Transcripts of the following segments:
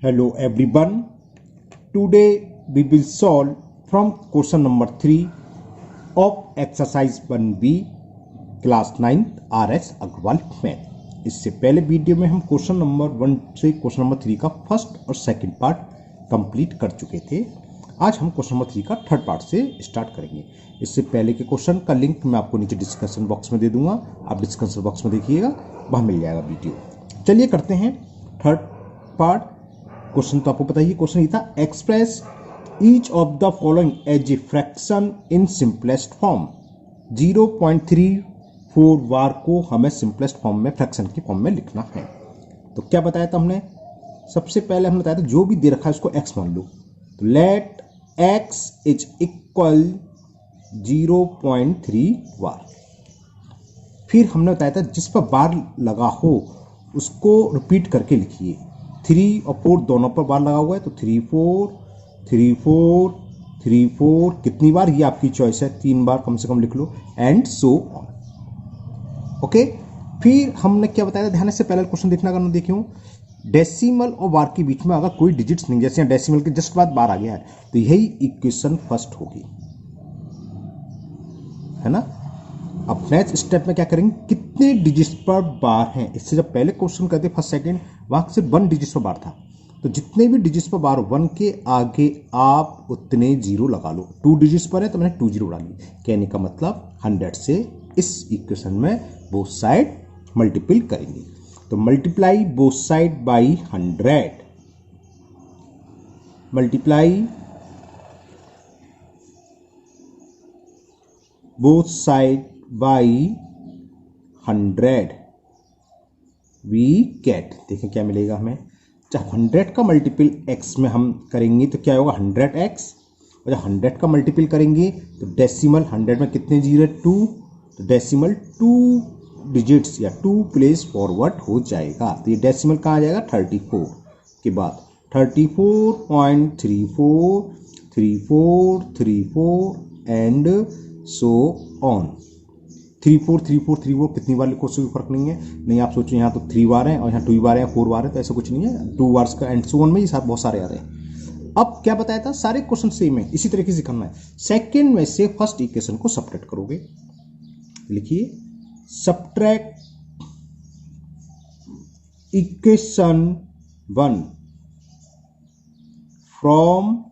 Hello everyone. Today we will solve from question number 3 of exercise 1B class 9th RS Agarwal math. इससे पहले video में हम question number 1 से question number 3 का first और second part complete कर चुके थे। आज हम क्वेश्चन नंबर 3 का थर्ड पार्ट से स्टार्ट करेंगे। इससे पहले के क्वेश्चन का लिंक मैं आपको नीचे डिस्कशन बॉक्स में दे दूंगा, आप डिस्कशन बॉक्स में देखिएगा, वहाँ मिल जाएगा वीडियो। चलिए करते हैं थर्ड पार्ट। क्वेश्चन तो आपको पता ही, क्वेश्चन ये था express each of the following as a fraction in simplest form. 0.34 वार को हमें सिंपलेस्ट फॉर्म में फ्रैक्शन की फॉर्म में लिखना है। तो क्या बताया था हमने? सबसे पहले हमने बताया था जो भी दे रखा है उसको x मान लो, तो लेट x इज इक्वल 0.3 वार। फिर हमने बताया था जिस पर बार लगा हो उसको रिपीट करके लिखिए। 3 और 4 दोनों पर बार लगा हुआ है, तो 3 4 3 4 3 4 कितनी बार ये आपकी चॉइस है, 3 बार कम से कम लिख लो, एंड सो ऑन। ओके, फिर हमने क्या बताया था, ध्यान से पहले क्वेश्चन देखना करना। देखियो डेसिमल और बार के बीच में अगर कोई डिजिट्स नहीं, जैसे डेसिमल के जस्ट बाद बार आ गया है, तो यही इक्वेशन फर्स्ट होगी, है ना। अब नेक्स्ट स्टेप में क्या करेंगे, कितने डिजिट्स पर बार हैं। इससे जब पहले क्वेश्चन करते फर्स्ट सेकंड, वहां सिर्फ 1 डिजिट्स पर बार था, तो जितने भी डिजिट्स पर बार 1 के आगे आप उतने जीरो लगा लो। 2 डिजिट्स पर है तो मैंने 2 जीरो डाली। कहने का मतलब 100 से इस इक्वेशन में बोथ साइड मल्टीपल करेंगे, तो multiply both side by 100, multiply both side by 100 we get. देखें क्या मिलेगा हमें, जब 100 का मल्टीपल x में हम करेंगे तो क्या होगा 100x, और जब 100 का मल्टीपल करेंगे तो डेसिमल 100 में कितने जीरो है 2, तो डेसिमल 2 डिजिट्स या 2 प्लेस फॉरवर्ड हो जाएगा। तो ये डेसिमल कहाँ आ जाएगा 34 के बाद 34.34 34 34 एंड सो ऑन। 34 34 34 कितनी बार लिखो उससे कोई फर्क नहीं है। नहीं आप सोचो यहाँ तो 3 बार है और यहाँ 2 बार है, 4 बार है, तो ऐसा कुछ नहीं है। 2 बार्स का एंड सो ऑन में ये बहुत सारे आ रहे हैं। अब क्या बताया था, सारे क्वेश्चन सेम है, इसी तरीके से करना है। सेकंड में से फर्स्ट इक्वेशन को सब्ट्रैक्ट करोगे। लिखिए subtract equation 1 from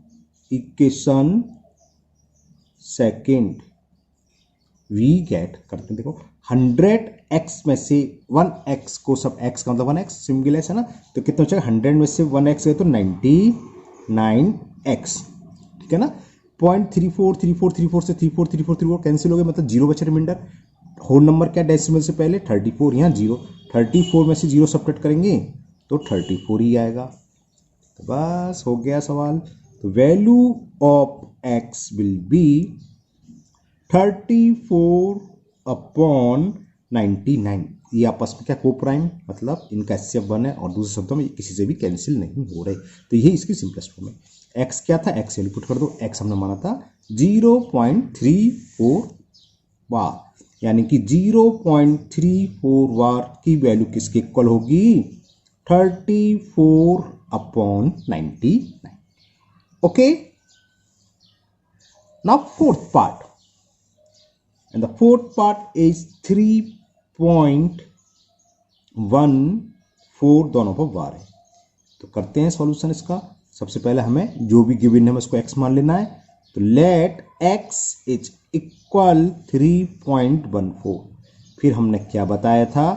equation second we get. करते हैं, देखो 100x में से 1x को, सब x का मतलब 1x सिंगल है ना, तो कितना बचेगा 100 में से 1x गए तो 99x, ठीक है ना। 0.343434 से 343434 कैंसिल हो गए, मतलब जीरो बचे रिमाइंडर। होल नंबर क्या डेसिमल से पहले 34, यहाँ जीरो, 34 में से जीरो सब्ट्रैक्ट करेंगे तो 34 ही आएगा। तो बस हो गया सवाल। तो value of x will be 34/99। ये आपस में क्या को प्राइम, मतलब इनका HCF 1 है और दूसरे शब्दों में किसी से भी कैंसिल नहीं हो रहे, तो यही इसकी सिंपलेस्ट फॉर्म है। x क्या था, x वैल्यू पुट कर दो। x हमने माना था 0.34 वार, यानी कि 0.34 वार की वैल्यू किसके इक्वल होगी 34/99। Okay, now fourth part, and the fourth part is 3.14 दोनों पर वार है। तो करते हैं सॉल्यूशन इसका। सबसे पहले हमें जो भी गिवन है हमें उसको x मान लेना है, तो लेट x इज इक्वल 3.14। फिर हमने क्या बताया था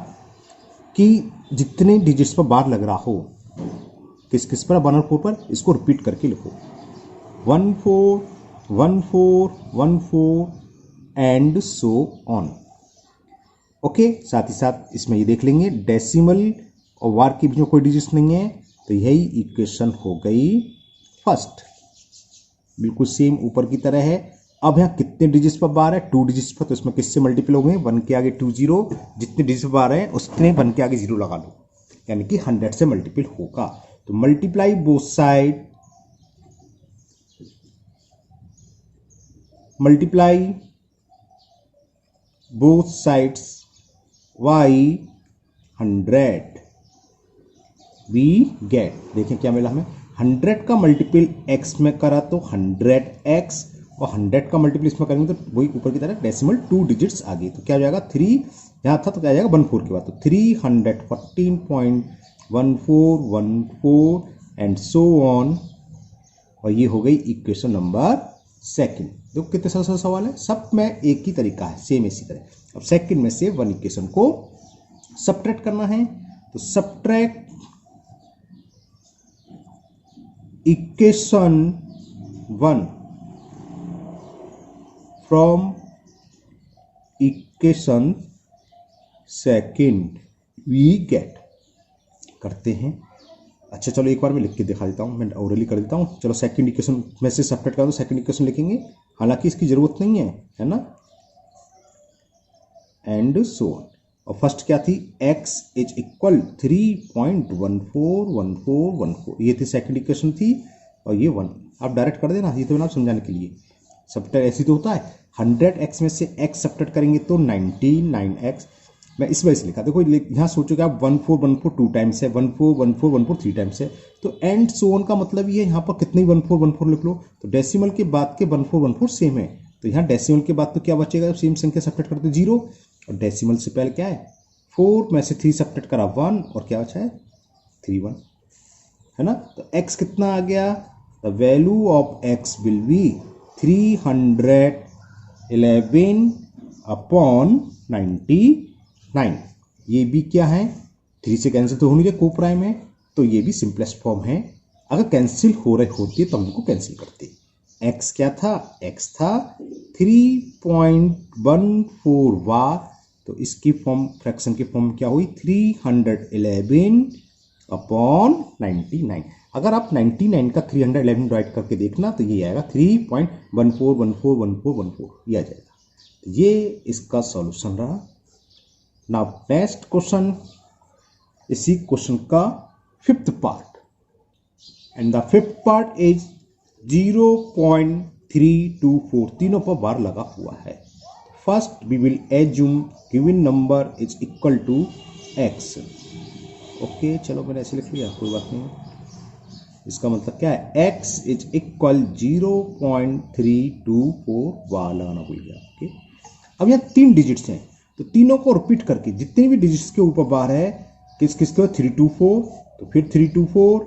कि जितने डिजिट्स पर बार लग रहा हो, किस किस पर 1 और 4 पर, इसको रिपीट करके लिखो 1 4 1 4 1 4 एंड सो ऑन। ओके, साथ ही साथ इसमें ये देख लेंगे डेसिमल और वार के बीच में कोई डिजिट्स नहीं है, तो यही इक्वेशन हो गई फर्स्ट, बिल्कुल सेम ऊपर की तरह है। अब यहाँ कितने डिजिट्स पर बार है 2 डिजिट्स पर, तो इसमें किससे मल्टीपल हो गए 1 के आगे 2 जीरो, जितने डिजिट्स पर बार है उतने 1 के आगे जीरो लगा लो, यानी कि 100 से मल्टीपल होगा। तो multiply both side, multiply both sides by 100, we get, देखें क्या मिला हमें, 100 का मल्टीपल x में करा तो 100x, और 100 का मल्टीपल इसमें करेंगे तो वही ऊपर की तरह डेसिमल 2 डिजिट्स आ गई, तो क्या हो जाएगा 3 यहाँ था तो क्या आ जाएगा 14 के बाद, तो 314.1414 एंड सो ऑन, और ये हो गई इक्वेशन नंबर सेकंड। देखो कितने सारा सवाल है, सब में एक ही तरीका है, सेम इसी तरह। अब सेकंड में से वन इक्वेशन को सबट्रैक्ट करना है, तो subtract equation 1 from equation second we get, करते हैं। अच्छा चलो एक बार मैं लिख के दिखा देता हूँ, मैं ओरली कर देता हूँ। चलो सेकंड इक्वेशन में से सबट्रैक्ट करा तो सेकंड इक्वेशन लिखेंगे, हालांकि इसकी जरूरत नहीं है ना, एंड सो ऑन। और फर्स्ट क्या थी, x इज इक्वल 3.141414, ये थी सेकंड इक्वेशन थी, और ये 1 आप डायरेक्ट कर देना, ये तो ना समझाने के लिए, सबट्रैक्ट ऐसी तो होता है। 100x में से x सबट्रैक्ट करेंगे तो 99x, मैं इस वजह से लिखा। देखो यहाँ सोचो कि आप 1414 2 टाइम्स है, 141414 3 टाइम्स है, तो एंड सो ऑन का मतलब ये यहाँ पर कितने 1414 लिख लो, तो डेसिमल के बाद के 1414 सेम है, तो यहाँ डेसिमल के बाद तो क्या बचेगा, सेम संख्या सबट्रैक्ट करते 0, और डेसिमल से पहले क्या है 4 में से 3 सबट्रैक्ट करा 1, और क्या बचा है 31, है ना। तो x कितना आ गया, the value of x will be 311 upon 99। ये भी क्या है, 3 से कैंसिल तो हो नहीं रहा, को प्राइम है, तो ये भी सिंपलेस्ट फॉर्म है। अगर कैंसिल हो रही होती है तो हम इनको कैंसिल करते। x क्या था, x था 3.14 वार, तो इसकी फॉर्म फ्रैक्शन की फॉर्म क्या हुई 311 अपॉन 99। अगर आप 99 का 311 डिवाइड करके देखना तो ये आएगा 3.14141414, ये आ जाएगा। तो ये इसका सॉल्यूशन रहा। नाउ नेक्स्ट क्वेश्चन, इसी क्वेश्चन का 5th part, and the 5th part is 0.324, तीनों पर बार लगा हुआ है। First we will assume given number is equal to x। Okay चलो मैंने ऐसे लिख लिया, कोई बात नहीं। इसका मतलब क्या है, x इज इक्वल 0.324 बार लगाना भूल गया। ओके अब यहाँ 3 डिजिट्स हैं, तो तीनों को रिपीट करके जितने भी डिजिट्स के ऊपर बार है, किस किस के 324, तो फिर 324,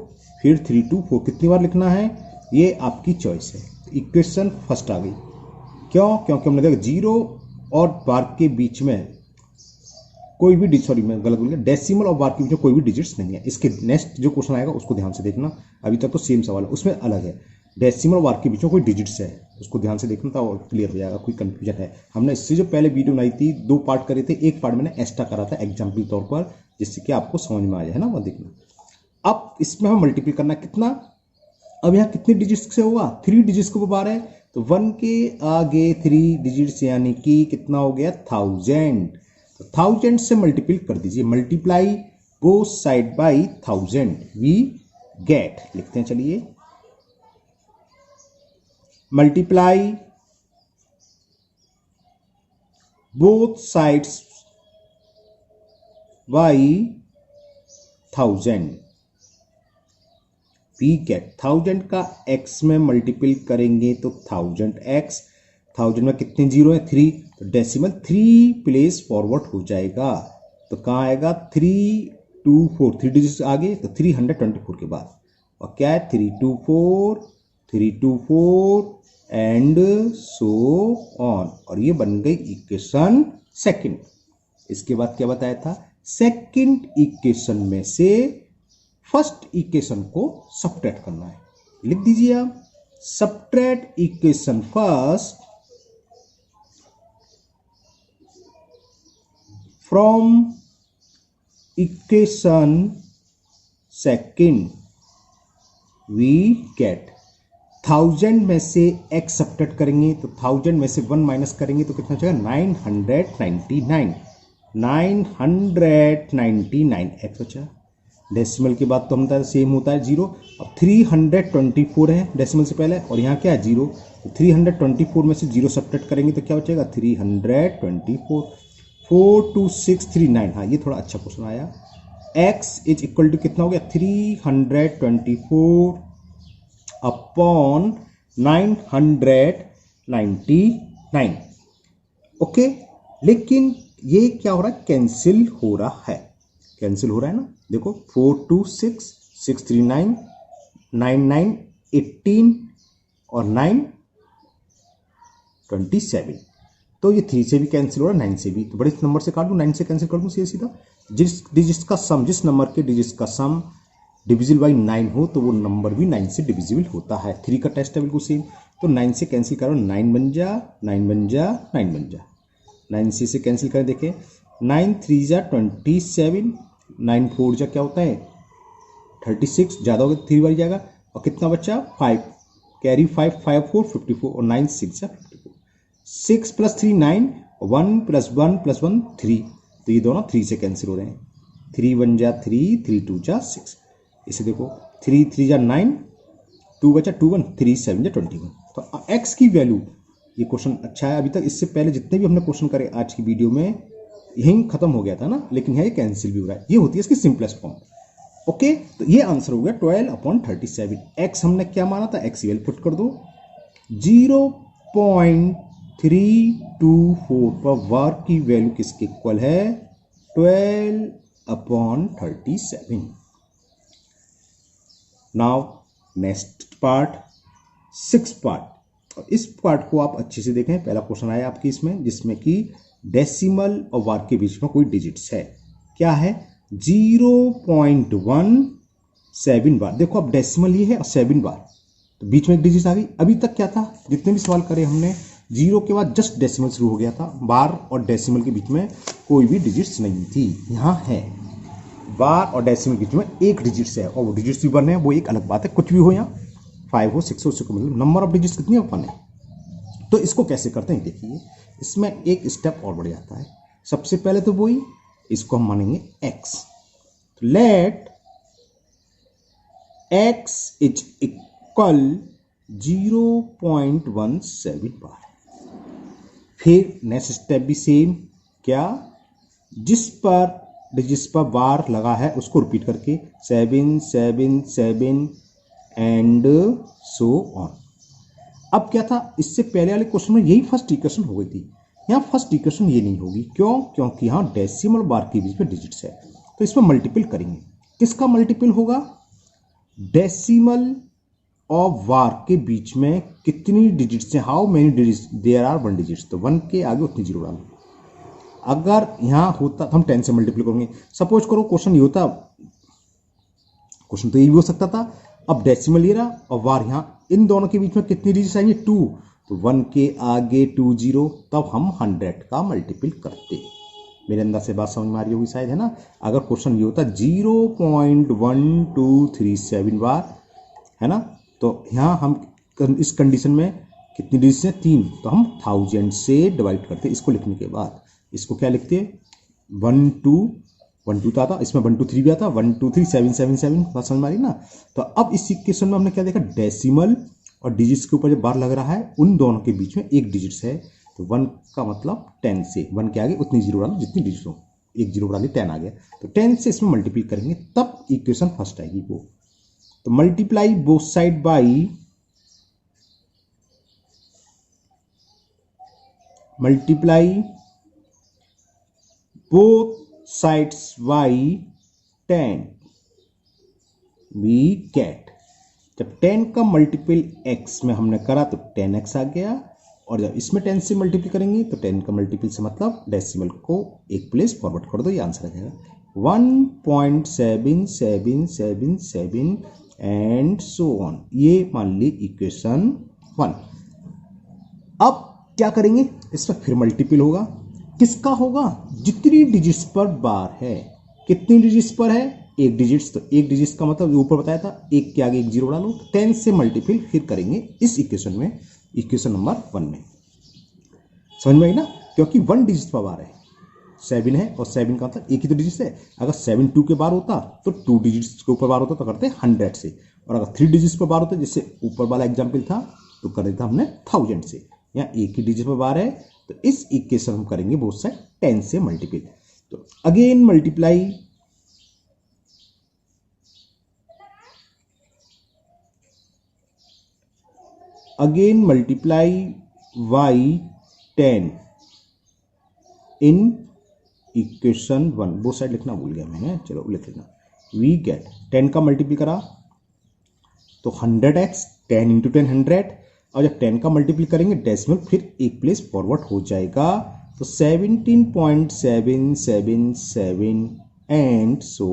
फिर 324 कितनी बार लिखना है, ये आपकी चॉइस है। इक्वेशन फर्स्ट आ गई, क्यों, क्योंकि हमने देखा 0 और बार के बीच में कोई भी सॉरी मैं गलत बोल गया, डेसिमल और बार के बीच में कोई भी डिजिट्स नहीं है। इसके नेक्स्ट जो क्वेश्चन आएगा उसको ध्यान से देखना, अभी तक तो सेम सवाल है, उसमें अलग है, डेसिमल और बार के बीच में कोई डिजिट्स है, उसको ध्यान से देखना था और क्लियर हो जाएगा, कोई कंफ्यूजन है। हमने इससे जो पहले वीडियो बनाई थी 2 पार्ट करे थे, एक पार्ट मैंने एक्स्ट्रा करा था एग्जाम्पल तौर पर, जिससे कि आपको समझ में आ जाए, है ना, वो देखना। अब इसमें हम मल्टीप्लाई करना कितना, अब यहाँ कितने डिजिट्स से होगा, 3 डिजिट्स को बार है, तो 1 के आगे 3 डिजिट्स यानी कि कितना हो गया 1000, तो 1000 से मल्टीपल कर दीजिए, multiply both side by 1000 we get, लिखते हैं चलिए, multiply both sides by 1000 we get. 1000 का x में मल्टीपल करेंगे तो 1000x, 1000 में कितने जीरो है 3, तो डेसिमल 3 प्लेस फॉरवर्ड हो जाएगा, तो कहाँ आएगा 324, 3 डिजिट आगे, तो 324 के बाद, और क्या है 324 324 एंड सो ऑन, और ये बन गई इक्वेशन सेकंड। इसके बाद क्या बताया था, सेकंड इक्वेशन में से फर्स्ट इक्वेशन को सबट्रैक्ट करना है, लिख दीजिए आप, subtract equation first from equation second we get. 1000 में से x सबट्रैक्ट करेंगे तो 1000 में से 1 माइनस करेंगे तो कितना बचेगा 999, 999 x बचा। डेसिमल के बाद तो हम बताया सेम होता है 0, अब 324 है डेसिमल से पहले, और यहाँ क्या है 0, तो 324 में से 0 सबट्रैक्ट करेंगे तो क्या बचेगा 324, 42639, हाँ ये थोड़ा अच्छा क्वेश्चन आया, x इज इक्वल टू कितना हो गया 324 अपॉन 999। ओके, लेकिन ये क्या हो रहा है, कैंसिल हो रहा है, कैंसिल हो रहा है ना। देखो 4 2 6 6 3 9 9 9 18 और 9 27। तो ये 3 से भी कैंसिल हो रहा है, 9 से भी। तो बड़े नंबर से काट दूं, 9 से कैंसिल कर दूं सीधा सीधा। जिस डिजिट्स का सम, जिस नंबर के डिजिट्स का सम डिविजिबल बाई 9 हो तो वो नंबर भी 9 से डिविजिबल होता है। 3 का टेस्ट है बिल्कुल सेम। तो 9 से कैंसिल करो, 9 बन जा 9 बन जा 9 बन जा। 9 से कैंसिल करें, देखें 9 3 जा 27, 9 4 जा क्या होता है 36, ज़्यादा हो गया 3 बार जाएगा। और कितना बच्चा 5, कैरी 5 5 4 54 और 9 6 जा 54। 6 + 3 9, 1 + 1 + 1 3। तो ये दोनों 3 से कैंसिल हो रहे हैं। 3 1 जा 3, 3 2 जा 6। इसे देखो 3 3 जा 9, 2 बचा 2 1, 3 7 जा 21। तो x की वैल्यू, ये क्वेश्चन अच्छा है। अभी तक इससे पहले जितने भी हमने क्वेश्चन करे आज की वीडियो में यहीं खत्म हो गया था ना, लेकिन यहाँ ये कैंसिल भी हो रहा है। ये होती है इसकी सिंपलेस्ट फॉर्म। ओके, तो ये आंसर हो गया 12/37। x हमने क्या माना था, x की वैल्यू पुट कर दो 0.324 पर वार की वैल्यू किसके इक्वल है 12/37। Now next part, 6 part. और इस पार्ट को आप अच्छे से देखें। पहला क्वेश्चन आया आपकी इसमें, जिसमें कि डेसिमल और वार के बीच में कोई डिजिट्स है। क्या है 0.17 बार। देखो अब डेसिमल ये है और 7 बार, तो बीच में एक डिजिट आ गई। अभी तक क्या था, जितने भी सवाल करे हमने, 0 के बाद जस्ट डेसिमल शुरू हो गया था। बार और डेसिमल के बीच में कोई भी डिजिट्स नहीं थी। यहाँ है बार और डेसिमल के बीच में एक डिजिट्स है, और वो डिजिट्स भी बन रहे हैं, वो एक अलग बात है। कुछ भी हो, यहाँ 5 हो 6 हो, उसको मतलब नंबर ऑफ डिजिट्स कितनी है 1 है। तो इसको कैसे करते हैं देखिए, इसमें एक स्टेप और बढ़ जाता है। सबसे पहले तो वही, इसको हम मानेंगे x। तो लेट x इज इक्वल 0.17 बार। फिर नेक्स्ट स्टेप भी सेम, क्या जिस पर डिजिट्स पर बार लगा है उसको रिपीट करके 7 7 7 एंड सो ऑन। अब क्या था, इससे पहले वाले क्वेश्चन में यही फर्स्ट इक्वेशन हो गई थी। यहाँ फर्स्ट इक्वेशन ये नहीं होगी, क्यों, क्योंकि यहाँ डेसिमल बार के बीच में डिजिट्स है। तो इसमें मल्टीपल करेंगे। किसका मल्टीपल होगा, डेसिमल और वार के बीच में कितनी डिजिट्स हैं, how many digits there are 1 digits. तो 1 के आगे उतनी 0 डालो। अगर यहाँ होता तो हम 10 से मल्टीपल करेंगे। सपोज करो क्वेश्चन ये होता, क्वेश्चन तो ये भी हो सकता था, अब डेसिमल ये रहा और वार यहाँ, इन दोनों के बीच में कितनी डिजिट्स आएंगे 2। तो 1 के आगे 2 0, तब हम 100 का मल्टीपल करते। मेरे अंदर से बात समझ में आ रही होगी शायद, है ना। अगर क्वेश्चन ये होता 0.1237 बार, है ना, तो यहाँ हम इस कंडीशन में कितनी डिजिट्स हैं 3, तो हम 1000 से डिवाइड करते। इसको लिखने के बाद इसको क्या लिखते हैं 1 2 1 2 आता, इसमें 1 2 3 भी आता, 1 2 3 7 7 7। बात समझ में आ रही ना। तो अब इस इक्वेशन में हमने क्या देखा, डेसिमल और डिजिट्स के ऊपर जब बार लग रहा है उन दोनों के बीच में एक डिजिट्स है। तो 1 का मतलब 10 से, 1 के आगे उतनी 0 डालो जितनी डिजिट हो, एक 0 डाली 10 आ गया। तो 10 से इसमें मल्टीप्लाई करेंगे तब इक्वेशन फर्स्ट आएगी वो। तो multiply both side by, multiply both sides by 10 we get. जब 10 का मल्टीपल x में हमने करा तो 10x आ गया, और जब इसमें 10 से मल्टीपल करेंगे तो 10 का मल्टीपल से मतलब डेसिमल को एक प्लेस फॉरवर्ड कर दो, ये आंसर आ जाएगा 1.7777 एंड सो ऑन। ये मान ली इक्वेशन 1। अब क्या करेंगे, इसमें फिर मल्टीपल होगा। किसका होगा, जितनी डिजिट्स पर बार है। कितनी डिजिट्स पर है, एक डिजिट्स। तो एक डिजिट्स का मतलब ऊपर बताया था, एक के आगे एक 0 डालो। 10 से मल्टीपल फिर करेंगे इस इक्वेशन में, इक्वेशन नंबर 1 में। समझ में आई ना, क्योंकि 1 डिजिट पर बार है, 7 है, और 7 का मतलब एक ही तो डिजिट है। अगर 7 2 के बार होता तो 2 डिजिट्स के ऊपर बार होता तो करते 100 से, और अगर 3 डिजिट्स पर बार होता, जैसे ऊपर वाला एग्जाम्पल था, तो कर देता हमने 1000 से। यहाँ एक ही डिजिट पर बार है, तो इस इक्वेशन हम करेंगे बोथ साइड 10 से मल्टीपल। तो again multiply again multiply by 10 in equation 1, वो साइड लिखना भूल गया मैंने, चलो लिख लेना। वी गेट 10 का मल्टीपल करा तो 100x, 10 इंटू 10 100, और जब 10 का मल्टीपल करेंगे डेसिमल फिर एक प्लेस फॉरवर्ड हो जाएगा, तो 17.777 एंड सो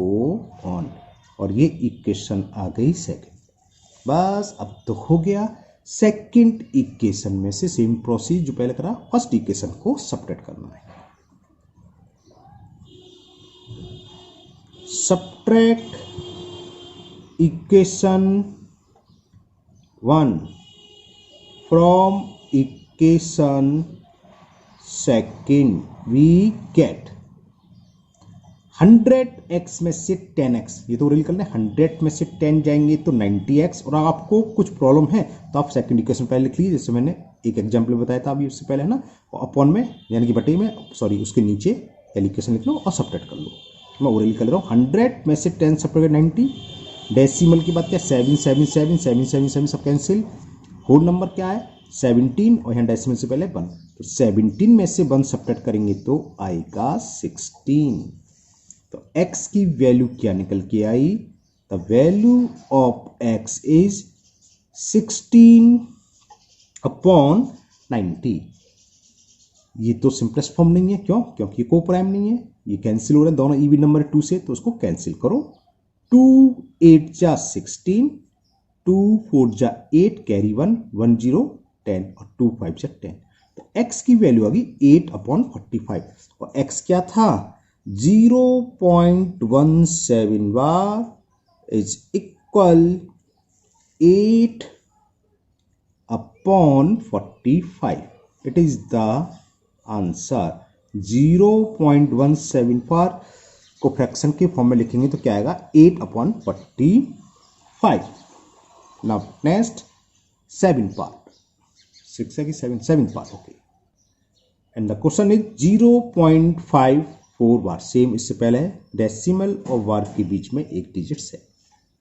ऑन, और ये इक्वेशन आ गई सेकंड। बस अब तो हो गया। सेकंड इक्वेशन में से सेम प्रोसेस जो पहले करा, फर्स्ट इक्वेशन को सबट्रैक्ट करना है। Subtract equation 1 from equation second, we get 100x में से 10x, ये तो रियल करना है, 100 में से 10 जाएंगे तो 90x, और आपको कुछ प्रॉब्लम है तो आप सेकंड इक्वेशन पहले लिख लीजिए, जैसे मैंने एक एग्जांपल बताया था अभी उससे पहले, है ना, अपॉन में यानी कि बटे में, सॉरी उसके नीचे इक्वेशन लिख लो और सबट्रैक्ट कर लो। मैं ओरली कर रहा हूँ, 100 में से 10 सबट्रैक्ट 90, डेसिमल की बात क्या, 7 सब कैंसिल, होल नंबर क्या है 17, और यहाँ डेसिमल से पहले 1, तो 17 में से 1 सबट्रैक्ट करेंगे तो आएगा 16। तो x की वैल्यू क्या निकल के आई, the value of x is 16/90। ये तो सिंपलेस्ट फॉर्म नहीं है, क्यों, क्योंकि ये को प्राइम नहीं है, ये कैंसिल हो रहा है दोनों इवन नंबर 2 से, तो उसको कैंसिल करो। 2 8 जा 16, 2 4 जा 8, कैरी 1 1 0 10, और 2 5 जा 10, तो x की वैल्यू आ गई 8/45, और x क्या था 0.17 bar is equal 8/45, it is the answer. 0.17 बार को फ्रैक्शन के फॉर्म में लिखेंगे तो क्या आएगा 8/45। नाउ नेक्स्ट 7 पार्ट, 6 है कि 7 part, okay, and the question is 0.54 bar, same इससे पहले है, डेसिमल और बार के बीच में एक डिजिट्स है।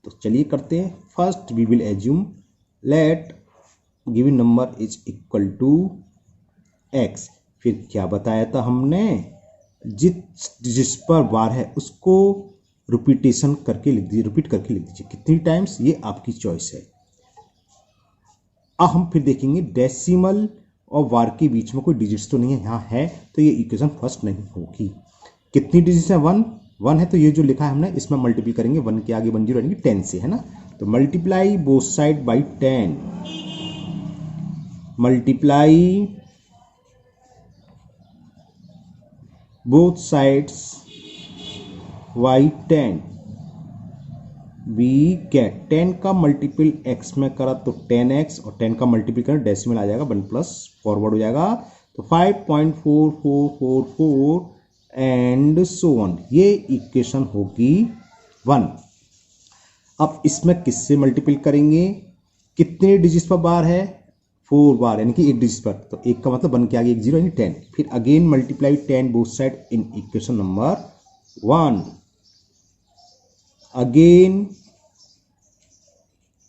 तो चलिए करते हैं। First we will assume let given number is equal to x, फिर क्या बताया था हमने, जिस पर बार है उसको रिपीटेशन करके लिख दीजिए, रिपीट करके लिख दीजिए, कितनी टाइम्स ये आपकी चॉइस है। अब हम फिर देखेंगे डेसिमल और बार के बीच में कोई डिजिट्स तो नहीं है, यहाँ है, तो ये इक्वेशन फर्स्ट नहीं होगी। कितनी डिजिट्स है, 1 है, तो ये जो लिखा है हमने इसमें मल्टीप्लाई करेंगे, 1 के आगे 1 0 यानी 10 से, है ना, तो multiply both side by 10, multiply both sides by 10, we get 10 का मल्टीपल x में करा तो 10x, और 10 का मल्टीपल करा डेसिमल आ जाएगा 1 प्लस फॉरवर्ड हो जाएगा, तो 5.4444 एंड सो ऑन, ये इक्वेशन होगी 1। अब इसमें किससे मल्टीपल करेंगे, कितने डिजिट्स पर बार है, 4 बार, यानी कि एक डिजिट पर, तो एक का मतलब 1 के आगे 1 0 यानी 10, फिर again multiply 10 both side in equation number 1, again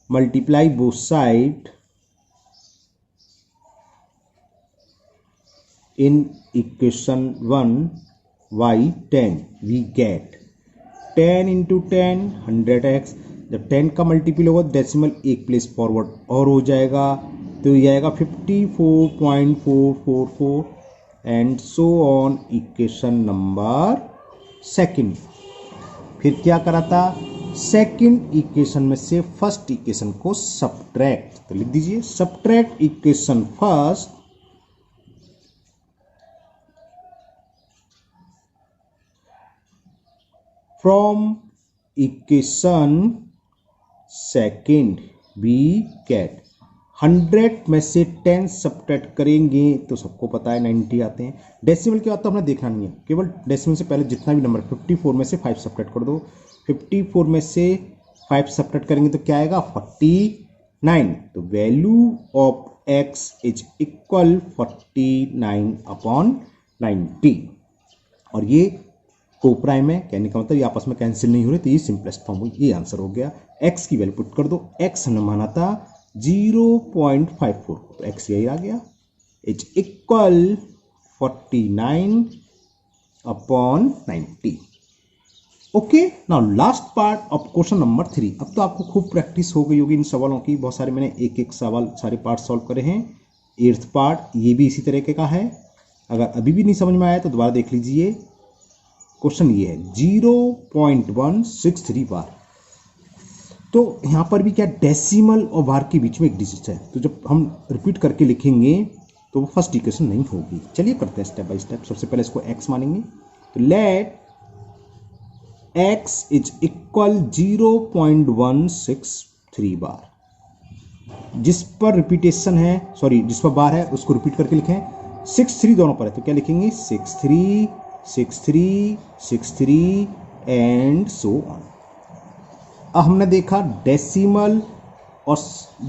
multiply both side in equation 1 by 10, we get 10 into 10 100x, जब 10 का मल्टीपल होगा डेसिमल एक प्लेस फॉरवर्ड और हो जाएगा, तो ये आएगा 54.444 and so on, equation number second. फिर क्या करा था, सेकंड इक्वेशन में से फर्स्ट इक्वेशन को सबट्रैक्ट, तो लिख दीजिए subtract equation first from equation second, we get 100 में से 10 सबट्रैक्ट करेंगे तो सबको पता है 90 आते हैं। डेसिमल की बात तो हमने देखना नहीं है, केवल डेसिमल से पहले जितना भी नंबर 54 में से 5 सबट्रैक्ट कर दो, 54 में से 5 सबट्रैक्ट करेंगे तो क्या आएगा 49, तो value of x is equal 49/90, और ये को प्राइम है, कहने का मतलब ये आपस में कैंसिल नहीं हो रहे, तो ये सिंपलेस्ट फॉर्म हुई, ये आंसर हो गया। x की वैल्यू पुट कर दो, x हमने माना था 0.54, तो x यही आ गया, is equal 49/90। Okay, now last part of question number 3। अब तो आपको खूब प्रैक्टिस हो गई होगी इन सवालों की, बहुत सारे मैंने एक एक सवाल सारे पार्ट सॉल्व करे हैं। 8th पार्ट ये भी इसी तरीके का है। अगर अभी भी नहीं समझ में आया तो दोबारा देख लीजिए। क्वेश्चन ये है 0.163 बार। तो यहां पर भी क्या डेसिमल और बार के बीच में एक डिजिट है, तो जब हम रिपीट करके लिखेंगे तो वो फर्स्ट इक्वेशन नहीं होगी। चलिए करते हैं स्टेप बाय स्टेप। सबसे पहले इसको x मानेंगे, तो लेट x इज इक्वल 0.163 बार। जिस पर रिपीटेशन है, सॉरी जिस पर बार है उसको रिपीट करके लिखें। 63 दोनों पर है तो क्या लिखेंगे 63 63 63 एंड सो ऑन। अब हमने देखा डेसिमल और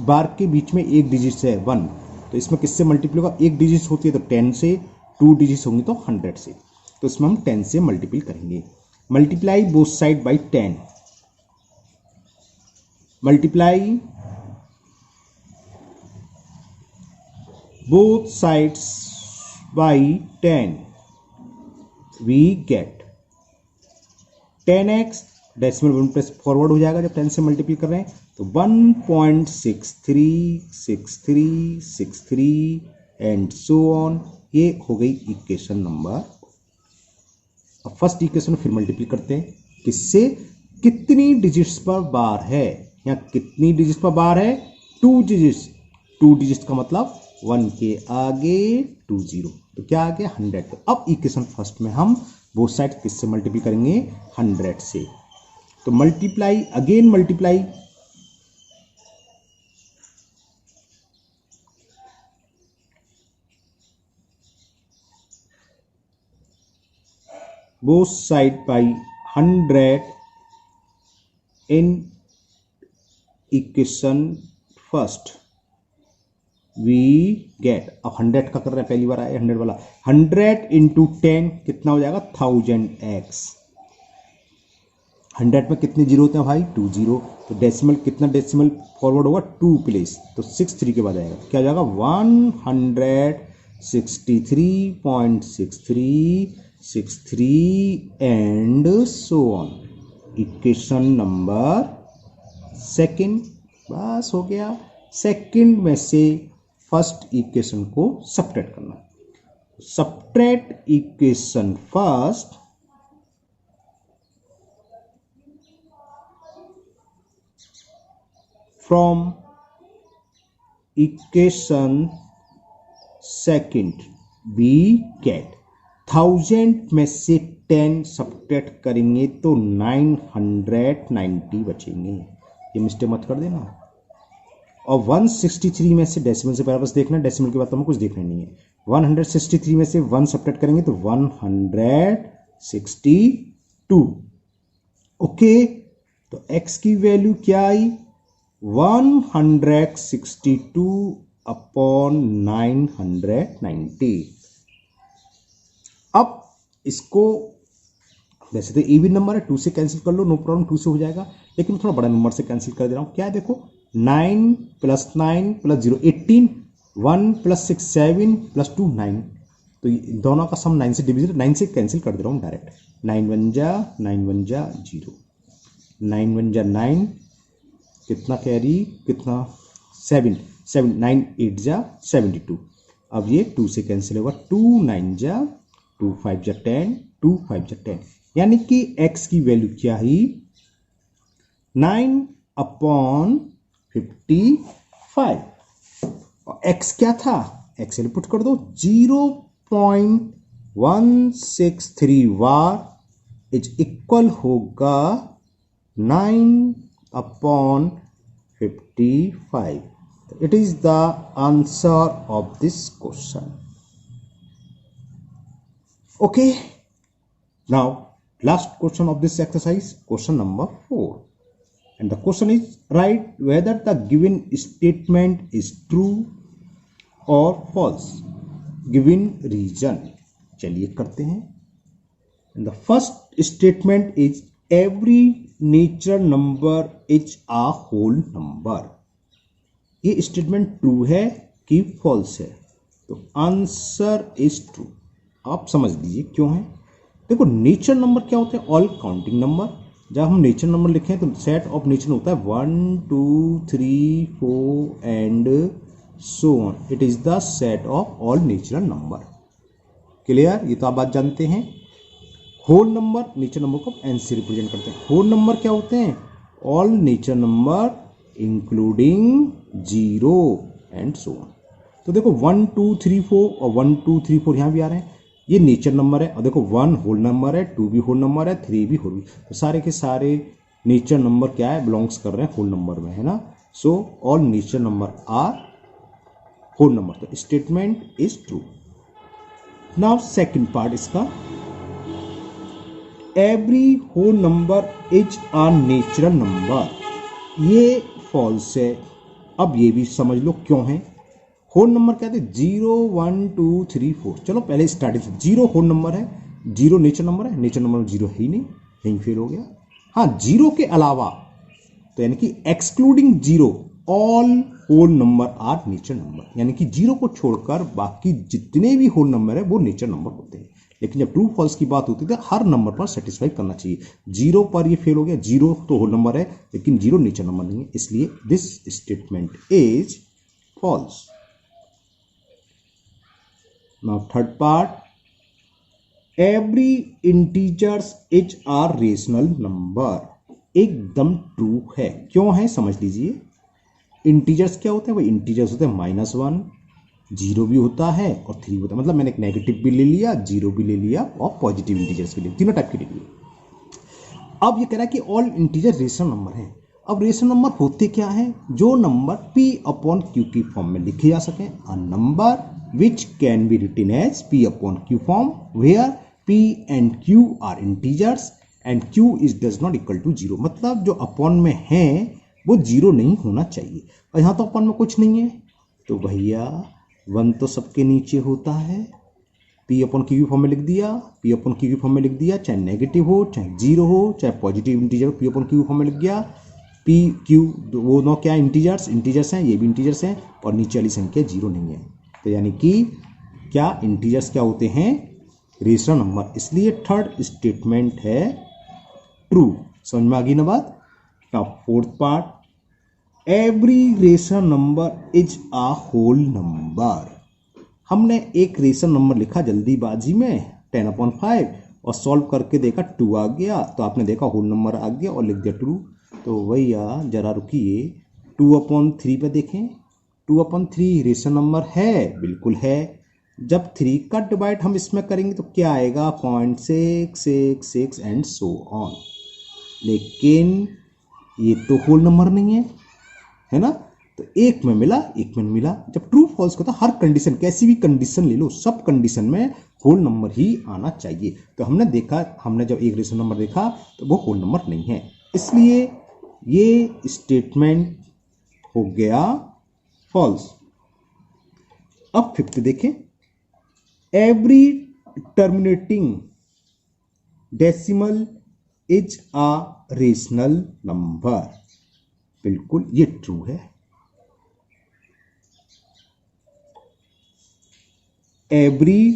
बार के बीच में एक डिजिट है 1, तो इसमें किससे मल्टीप्लाई होगा, एक डिजिट होती है तो 10 से, 2 डिजिट होंगी तो 100 से, तो इसमें हम 10 से मल्टीप्लाई करेंगे। Multiply both side by 10, multiply both sides by 10, we get 10x, decimal 1 plus forward हो जाएगा जब 10 से मल्टीप्लाई कर रहे हैं, तो 1.636363 एंड सो ऑन। ये हो गई इक्वेशन नंबर। अब फर्स्ट इक्वेशन फिर मल्टीप्लाई करते हैं, किससे, कितनी डिजिट्स पर बार है, यहाँ कितनी डिजिट्स पर बार है, 2 डिजिट्स। 2 डिजिट्स का मतलब 1 के आगे 2 0, तो क्या आ गया 100। तो अब इक्वेशन फर्स्ट में हम बोथ साइड किससे मल्टीप्लाई करेंगे, 100 से। तो multiply, again multiply, both side by 100 in equation first we get. अब 100 का कर रहे हैं, पहली बार आया 100 वाला, 100 इंटू 10 कितना हो जाएगा 1000x। 100 में कितने जीरो होते हैं भाई, 2 जीरो, तो डेसिमल कितना डेसिमल फॉरवर्ड होगा 2 प्लेस, तो 63 के बाद आएगा, क्या हो जाएगा 163.6363 and so on. Equation number second, बस हो गया। सेकंड में से फर्स्ट इक्वेशन को सब्ट्रैक्ट करना। Subtract equation first from equation second, we get 1000 में से 10 सब्ट्रैक्ट करेंगे तो 990 बचेंगे, ये मिस्टेक मत कर देना। और 163 में से डेसिमल से पहले बस देखना, डेसिमल के बाद तो हमें कुछ देखना नहीं है। 163 में से 1 सब्ट्रैक्ट करेंगे तो 162। ओके, तो x की वैल्यू क्या आई, 162/990। अब इसको, वैसे तो इवन नंबर है, 2 से कैंसिल कर लो, नो प्रॉब्लम, 2 से हो जाएगा, लेकिन थोड़ा बड़ा नंबर से कैंसिल कर दे रहा हूं। क्या है देखो, 9 + 9 + 0 18, 1 + 6 7 + 2 9, तो दोनों का सम 9 से डिविजिबल, 9 से कैंसिल कर दे रहा हूँ डायरेक्ट। 9 1 जा 0, 9 1 जा 9, कितना कैरी, कितना 7 7, 9 8 जा 72। अब ये 2 से कैंसिल होगा, 2 9 जा 2 5 जा 10, 2 5 जा 10, यानी कि x की वैल्यू क्या ही 9/55। और x क्या था, x पुट कर दो, 0.163 बार इज इक्वल होगा 9/55। It is the answer of this question. Okay, now last question of this exercise, question number 4, and the question is, write whether the given statement is true or false given region। चलिए करते हैं। And the first statement is, every natural number is a whole number। ये statement true है कि false है? तो answer is true. आप समझ लीजिए क्यों है। देखो नेचर नंबर क्या होते हैं? All counting number. जब हम नेचर नंबर लिखें तो सेट ऑफ नेचर होता है 1 2 3 4 and so on. It is the set of all natural number. Clear? ये तो आप बात जानते हैं। होल नंबर, नेचर नंबर को एन से रिप्रेजेंट करते हैं। होल नंबर क्या होते हैं? All nature number including 0 and so on. तो देखो 1 2 3 4 और 1 2 3 4 यहाँ भी आ रहे हैं, ये नेचर नंबर है। और देखो 1 होल नंबर है, 2 भी होल नंबर है, 3 भी होल। तो सारे के सारे नेचर नंबर क्या है? बिलोंग्स कर रहे हैं होल नंबर में, है ना। So all nature number are whole number. तो statement is true. Now second part इसका, every whole number is a natural number. ये फॉल्स है। अब ये भी समझ लो क्यों है। होल नंबर क्या थे? 0 1 2 3 4। चलो पहले स्टार्टिंग से, 0 होल नंबर है, 0 नेचर नंबर है, नेचर नंबर में 0 है ही नहीं, यहीं फेल हो गया। हाँ, 0 के अलावा, तो यानी कि excluding 0 all whole number are nature number. यानी कि 0 को छोड़कर बाकी जितने भी होल नंबर है वो नेचर नंबर होते हैं। लेकिन जब ट्रू फॉल्स की बात होती है तो हर नंबर पर सेटिस्फाई करना चाहिए। 0 पर ये फेल हो गया। 0 तो होल नंबर है लेकिन 0 नेचर नंबर नहीं है, इसलिए this statement is false. Now third part, every integers is are rational number. एकदम ट्रू है। क्यों है समझ लीजिए। इंटीजर्स क्या होते हैं? वो इंटीजर्स होते हैं -1, 0 भी होता है और 3 होता है। मतलब मैंने एक नेगेटिव भी ले लिया, 0 भी ले लिया और पॉजिटिव इंटीजर्स भी ले, तीनों टाइप के ले लिए। अब ये कह रहा है कि ऑल इंटीजर रेशनल नंबर है। अब रेशनल नंबर होते क्या है? जो नंबर p अपॉन q की फॉर्म में लिखे जा सके। A number which can be written as p upon q form where p and q are integers and q is does not equal to 0। मतलब जो अपॉन में है वो 0 नहीं होना चाहिए। और यहाँ तो अपॉन में कुछ नहीं है, तो भैया 1 तो सबके नीचे होता है। p अपॉन q की फॉर्म में लिख दिया, p अपॉन q की फॉर्म में लिख दिया, चाहे नेगेटिव हो चाहे 0 हो चाहे positive integer, p upon q की फॉर्म में लिख दिया। p q वो नो क्या इंटीजर्स हैं, ये भी इंटीजर्स हैं और नीचे वाली संख्या 0 नहीं है। तो यानी कि क्या इंटीजर्स क्या होते हैं? Rational number. इसलिए थर्ड स्टेटमेंट है ट्रू। समझ में आ गई ना बात। Now fourth part, every rational number is a whole number. हमने एक रेशनल नंबर लिखा जल्दीबाजी में 10/5 और सॉल्व करके देखा 2 आ गया, तो आपने देखा होल नंबर आ गया और लिख दिया ट्रू। तो भैया जरा रुकिए, 2/3 पे देखें। 2/3 रेशनल नंबर है? बिल्कुल है। जब 3 का डिवाइड हम इसमें करेंगे तो क्या आएगा? 0.666 एंड सो ऑन। लेकिन ये तो होल नंबर नहीं है ना। तो एक में मिला, एक में मिला। जब ट्रू फॉल्स को था, हर कंडीशन, कैसी भी कंडीशन ले लो, सब कंडीशन में होल नंबर ही आना चाहिए। तो हमने देखा, हमने जब एक रेशनल नंबर देखा तो वो होल नंबर नहीं है, इसलिए ये स्टेटमेंट हो गया फॉल्स। अब फिफ्थ देखें, every terminating decimal is a rational number. बिल्कुल ये ट्रू है। Every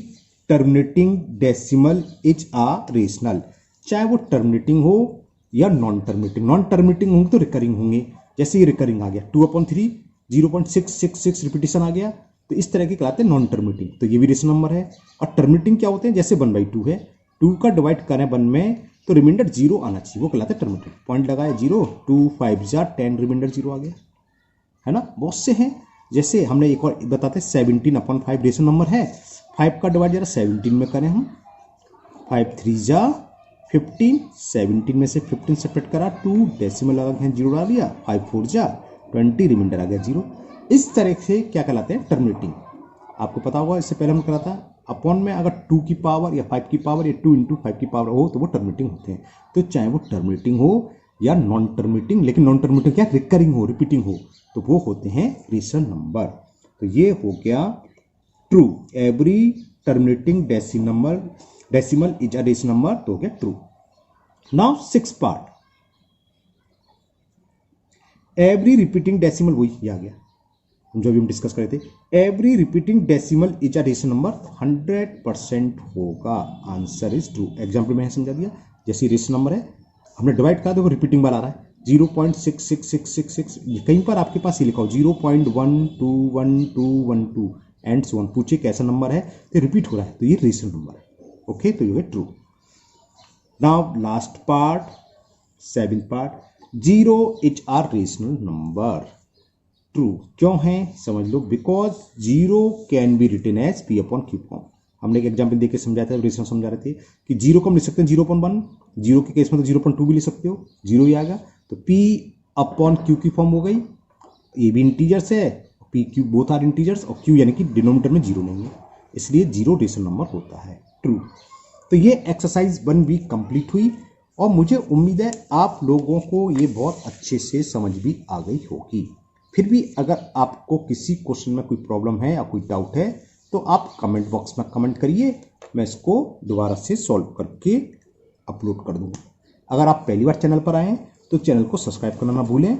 terminating decimal is a rational, चाहे वो टर्मिनेटिंग हो या नॉन टर्मिनेटिंग। नॉन टर्मिनेटिंग होंगे तो रिकरिंग होंगे। जैसे ये रिकरिंग आ गया 2/3, 0.666 रिपीटेशन आ गया, तो इस तरह के कहलाते हैं नॉन टर्मिनेटिंग। तो ये भी रेशनल नंबर है। और टर्मिनेटिंग क्या होते हैं? जैसे 1/2 है, 2 का डिवाइड करें 1 में तो रिमाइंडर 0 आना चाहिए, वो कहलाता है टर्मिनेटिंग। पॉइंट लगाया 0, 2 5 जा 10, रिमाइंडर 0 आ गया, है ना। बहुत से हैं। जैसे हमने एक और बताते हैं 17/5 रेशनल नंबर है। 5 का डिवाइड जरा 17 में करें हम, 5 3 जा 15, 17 में से 15 सेपरेट करा, 2 डेसिमल लगा के 0 डाल दिया, 5 4 जा 20, रिमाइंडर आ गया 0। इस तरह से क्या कहलाते हैं? टर्मिनेटिंग। आपको पता होगा, इससे पहले हमने करा था अपॉन में अगर 2 की पावर या 5 की पावर या 2 × 5 की पावर हो तो वो टर्मिनेटिंग होते हैं। तो चाहे वो टर्मिनेटिंग हो या नॉन टर्मिनेटिंग, लेकिन नॉन टर्मिनेटिंग क्या? रिकरिंग हो, रिपीटिंग हो, तो वो होते हैं रेशनल नंबर। तो ये हो गया true. Every terminating decimal is a rational number, तो हो गया true. Now 6th part, every repeating decimal, वही आ गया। जो भी हम डिस्कस कर रहे थे, every repeating decimal is a rational number, 100% होगा, आंसर इज ट्रू। एग्जाम्पल मैंने समझा दिया, जैसे रेशनल नंबर है, हमने डिवाइड करा, देखो रिपीटिंग वाला आ रहा है 0.66666, कहीं पर आपके पास ये लिखा हो 0.121212 एंड सो ऑन, पूछे कैसा नंबर है, तो रिपीट हो रहा है, तो ये रेशनल नंबर है। ओके, तो ये true. Now last part, 7th part, 0 is are rational number. True क्यों है समझ लो, because 0 can be written as P upon Q form. हमने एक एग्जाम्पल देके समझाया था, रेशनल समझा रहे थे कि 0 को हम लिख सकते हैं 0.1, 0 के केस में तो 0.2 भी लिख सकते हो, 0 ही आएगा, तो P अपॉन Q की फॉर्म हो गई, ये भी इंटीजर्स है, P Q both are integers, और Q यानी कि डिनोमिनेटर में 0 नहीं है, इसलिए 0 रेशनल नंबर होता है। ट्रू। तो ये एक्सरसाइज 1 वीक कंप्लीट हुई, और मुझे उम्मीद है आप लोगों को ये बहुत अच्छे से समझ भी आ गई होगी। फिर भी अगर आपको किसी क्वेश्चन में कोई प्रॉब्लम है या कोई डाउट है, तो आप कमेंट बॉक्स में कमेंट करिए, मैं इसको दोबारा से सॉल्व करके अपलोड कर दूंगा। अगर आप पहली बार चैनल पर आए तो चैनल को सब्सक्राइब करना ना भूलें,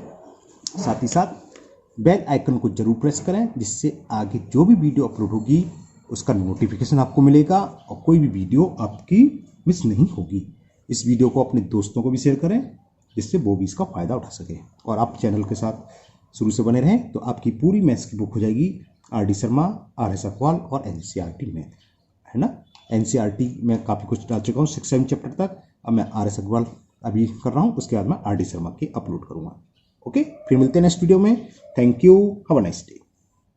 साथ ही साथ बेल आइकन को जरूर प्रेस करें, जिससे आगे जो भी वीडियो अपलोड होगी उसका नोटिफिकेशन आपको मिलेगा और कोई भी वीडियो आपकी मिस नहीं होगी। इस वीडियो को अपने दोस्तों को भी शेयर करें, जिससे वो भी इसका फ़ायदा उठा सके। और आप चैनल के साथ शुरू से बने रहें तो आपकी पूरी मैथ्स की बुक हो जाएगी RD शर्मा, RS अग्रवाल और NCERT मैथ, है ना। NCERT में काफ़ी कुछ डाल चुका हूँ 6-7 चैप्टर तक, अब मैं RS अग्रवाल अभी कर रहा हूँ, उसके बाद मैं RD शर्मा के अपलोड करूँगा। ओके, फिर मिलते हैं नेक्स्ट वीडियो में। Thank you, have a nice day.